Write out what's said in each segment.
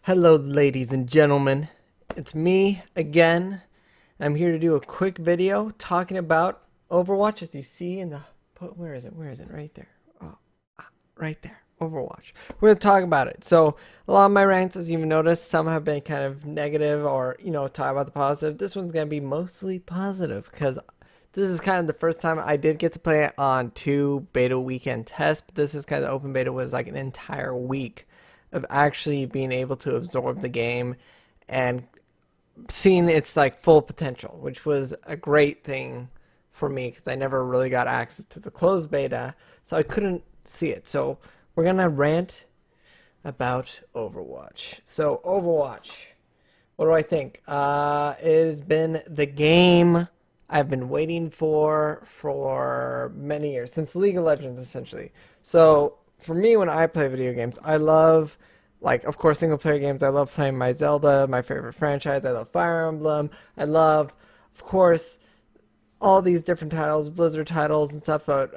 Hello, ladies and gentlemen. It's me again. I'm here to do a quick video talking about Overwatch. As you see in the, where is it? Where is it? Right there. Oh, right there. Overwatch. We're gonna talk about it. So a lot of my rants, as you've noticed, some have been kind of negative or talk about the positive. This one's gonna be mostly positive because this is kind of the first time I did get to play it on two beta weekend tests. But this is kind of open beta was like an entire week of actually being able to absorb the game and seeing its like full potential, which was a great thing for me because I never really got access to the closed beta, so I couldn't see it. So we're gonna rant about Overwatch. So Overwatch, what do I think? It has been the game I've been waiting for many years, since League of Legends essentially. So for me, when I play video games, I love, like, of course, single player games. I love playing my Zelda, my favorite franchise. I love Fire Emblem. I love, of course, all these different titles, Blizzard titles and stuff, but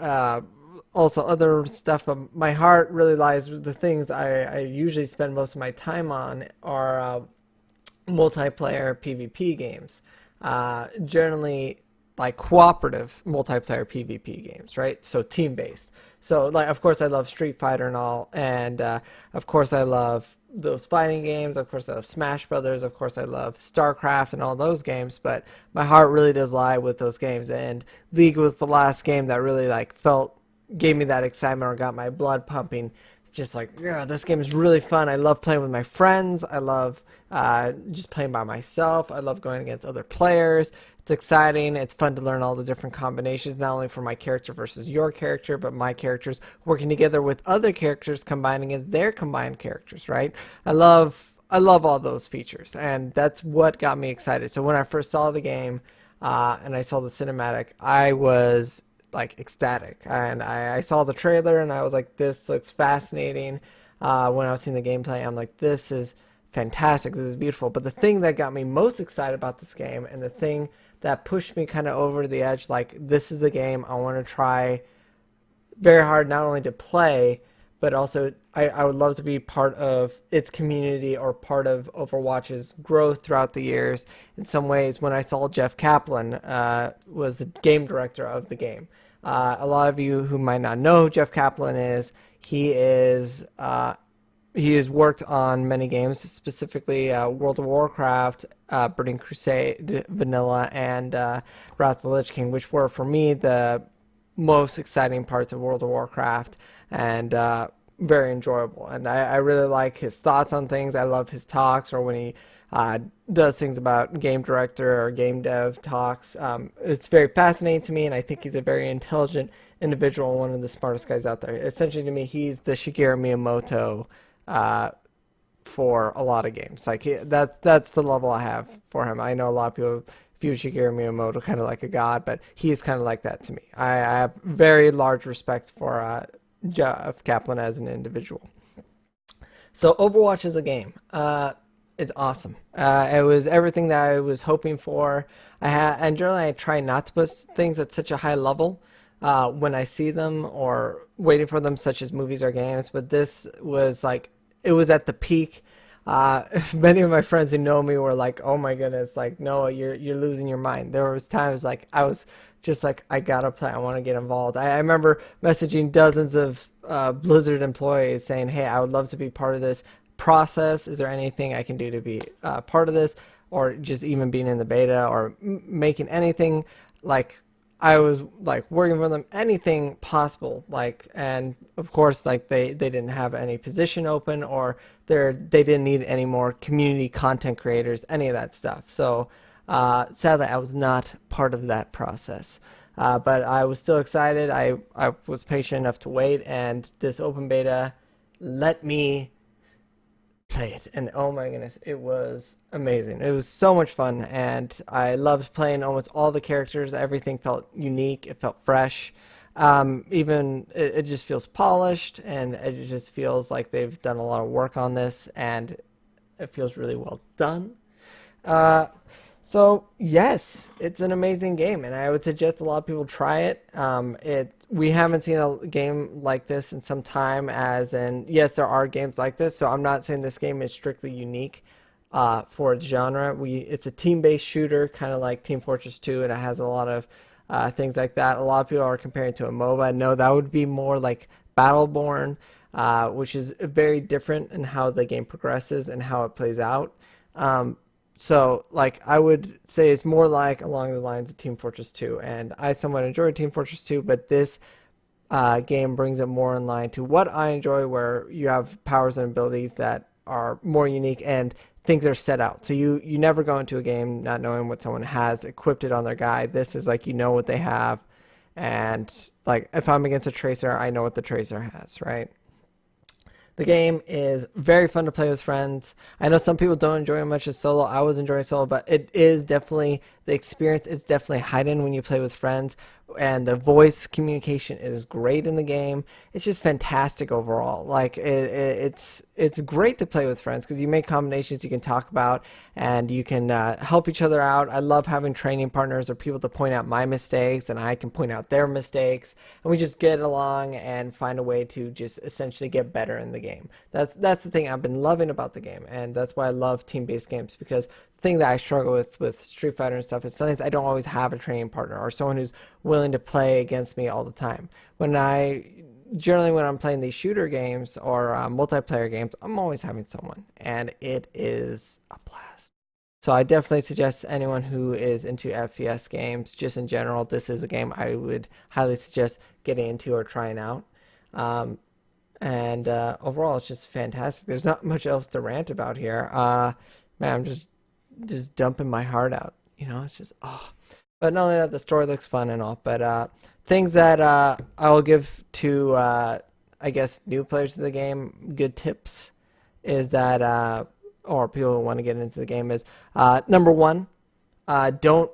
also other stuff. But my heart really lies with the things I usually spend most of my time on are multiplayer PvP games. Generally, like cooperative multiplayer PvP games, right? So team based. So like, of course, I love Street Fighter and all, and of course, I love those fighting games. Of course, I love Smash Brothers. Of course, I love StarCraft and all those games. But my heart really does lie with those games, and League was the last game that really like gave me that excitement or got my blood pumping. Just like, yeah, this game is really fun. I love playing with my friends. I love just playing by myself. I love going against other players. It's exciting. It's fun to learn all the different combinations, not only for my character versus your character, but my characters working together with other characters combining as their combined characters, right? I love all those features, and that's what got me excited. So when I first saw the game and I saw the cinematic, I was like ecstatic, and I saw the trailer and I was like, this looks fascinating. When I was seeing the gameplay, I'm like, this is fantastic, this is beautiful. But the thing that got me most excited about this game, and the thing that pushed me kind of over the edge, like, this is the game I want to try very hard, not only to play, but also I would love to be part of its community or part of Overwatch's growth throughout the years. In some ways, when I saw Jeff Kaplan was the game director of the game. A lot of you who might not know who Jeff Kaplan is, he has worked on many games, specifically World of Warcraft, Burning Crusade, Vanilla, and Wrath of the Lich King, which were, for me, the most exciting parts of World of Warcraft, and very enjoyable. And I really like his thoughts on things. I love his talks, or when he does things about game director or game dev talks. It's very fascinating to me, and I think he's a very intelligent individual, one of the smartest guys out there. Essentially, to me, he's the Shigeru Miyamoto for a lot of games. Like, that's the level I have for him. I know a lot of people view Shigeru Miyamoto kind of like a god, but he's kind of like that to me. I have very large respect for Jeff Kaplan as an individual. So Overwatch is a game. It's awesome. It was everything that I was hoping for. And generally I try not to put things at such a high level when I see them or waiting for them, such as movies or games. But this was like, it was at the peak. Many of my friends who know me were like, "Oh my goodness, like, Noah, you're losing your mind." There was times like I was just like, I gotta play. I want to get involved. I remember messaging dozens of Blizzard employees saying, "Hey, I would love to be part of this process. Is there anything I can do to be part of this, or just even being in the beta, or making anything like." I was like working for them, anything possible, like, and of course, like, they didn't have any position open, or they didn't need any more community content creators, any of that stuff. So sadly, I was not part of that process, but I was still excited. I was patient enough to wait, and this open beta let me play it, and oh my goodness, it was amazing. It was so much fun, and I loved playing almost all the characters. Everything felt unique, it felt fresh. Even it just feels polished, and it just feels like they've done a lot of work on this, and it feels really well done. uh, So yes, it's an amazing game, and I would suggest a lot of people try it. We haven't seen a game like this in some time. As in, yes, there are games like this. So I'm not saying this game is strictly unique for its genre. It's a team-based shooter, kind of like Team Fortress 2, and it has a lot of things like that. A lot of people are comparing it to a MOBA. No, that would be more like Battleborn, which is very different in how the game progresses and how it plays out. Um, so, like, I would say it's more like along the lines of Team Fortress 2. And I somewhat enjoyed Team Fortress 2, but this game brings it more in line to what I enjoy, where you have powers and abilities that are more unique and things are set out. So you never go into a game not knowing what someone has equipped it on their guy. This is like you know what they have, and like if I'm against a tracer, I know what the tracer has, right? The game is very fun to play with friends. I know some people don't enjoy it much as solo. I was enjoying solo, but it is definitely the experience is definitely heightened when you play with friends. And the voice communication is great in the game. It's just fantastic overall. Like it's great to play with friends because you make combinations you can talk about and you can help each other out. I love having training partners or people to point out my mistakes and I can point out their mistakes, and we just get along and find a way to just essentially get better in the game. That's the thing I've been loving about the game, and that's why I love team-based games, because the thing that I struggle with Street Fighter and stuff is sometimes I don't always have a training partner or someone who's willing to play against me all the time. Generally when I'm playing these shooter games or multiplayer games, I'm always having someone, and it is a blast. So I definitely suggest anyone who is into FPS games, just in general, this is a game I would highly suggest getting into or trying out. Um, and overall, it's just fantastic. There's not much else to rant about here. Man, I'm just dumping my heart out. It's just oh. But not only that, the story looks fun and all. But things that I will give to I guess new players to the game, good tips is that or people who want to get into the game is number one, don't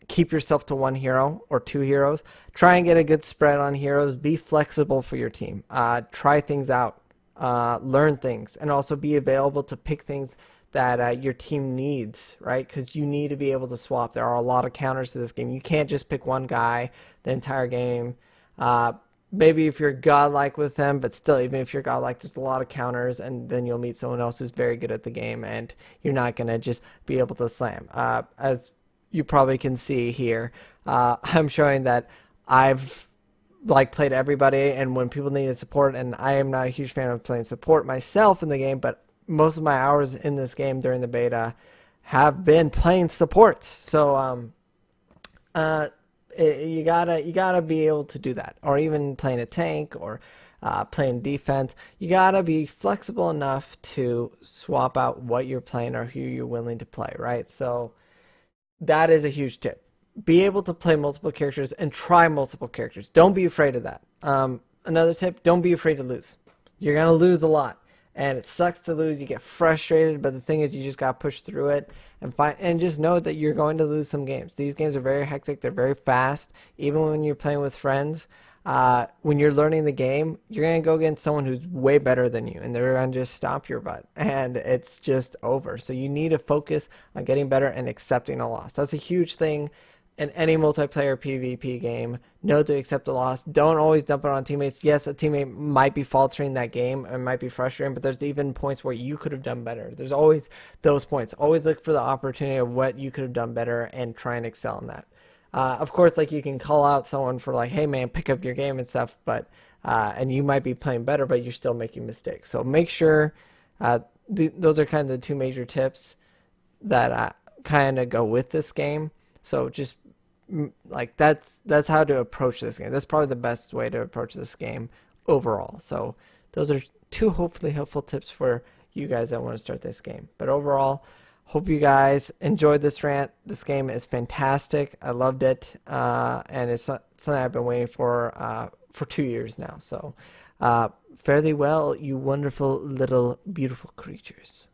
keep yourself to one hero or two heroes. Try and get a good spread on heroes. Be flexible for your team. Try things out. Learn things, and also be available to pick things that your team needs, right? Because you need to be able to swap. There are a lot of counters to this game. You can't just pick one guy the entire game. Uh, Maybe if you're godlike with them, but still, even if you're godlike, there's a lot of counters, and then you'll meet someone else who's very good at the game, and you're not gonna just be able to slam. As you probably can see here, I'm showing that I've like played everybody, and when people needed support, and I am not a huge fan of playing support myself in the game, but most of my hours in this game during the beta have been playing supports. So uh, you gotta be able to do that, or even playing a tank or playing defense. You gotta be flexible enough to swap out what you're playing or who you're willing to play, right? So that is a huge tip. Be able to play multiple characters and try multiple characters. Don't be afraid of that. Another tip: don't be afraid to lose. You're gonna lose a lot, and it sucks to lose. You get frustrated, but the thing is, you just got to push through it and just know that you're going to lose some games. These games are very hectic. They're very fast. Even when you're playing with friends, when you're learning the game, you're gonna go against someone who's way better than you, and they're gonna just stomp your butt, and it's just over. So you need to focus on getting better and accepting a loss. That's a huge thing in any multiplayer PvP game. Know to accept a loss. Don't always dump it on teammates. Yes, a teammate might be faltering that game and might be frustrating, but there's even points where you could have done better. There's always those points. Always look for the opportunity of what you could have done better and try and excel in that. Of course, like you can call out someone for like, hey man, pick up your game and stuff, but and you might be playing better, but you're still making mistakes. So make sure those are kind of the two major tips that kind of go with this game. So just like that's how to approach this game. That's probably the best way to approach this game overall. So those are two hopefully helpful tips for you guys that want to start this game. But overall, hope you guys enjoyed this rant. This game is fantastic. I loved it, and it's something I've been waiting for 2 years now. So fare thee well, you wonderful little beautiful creatures.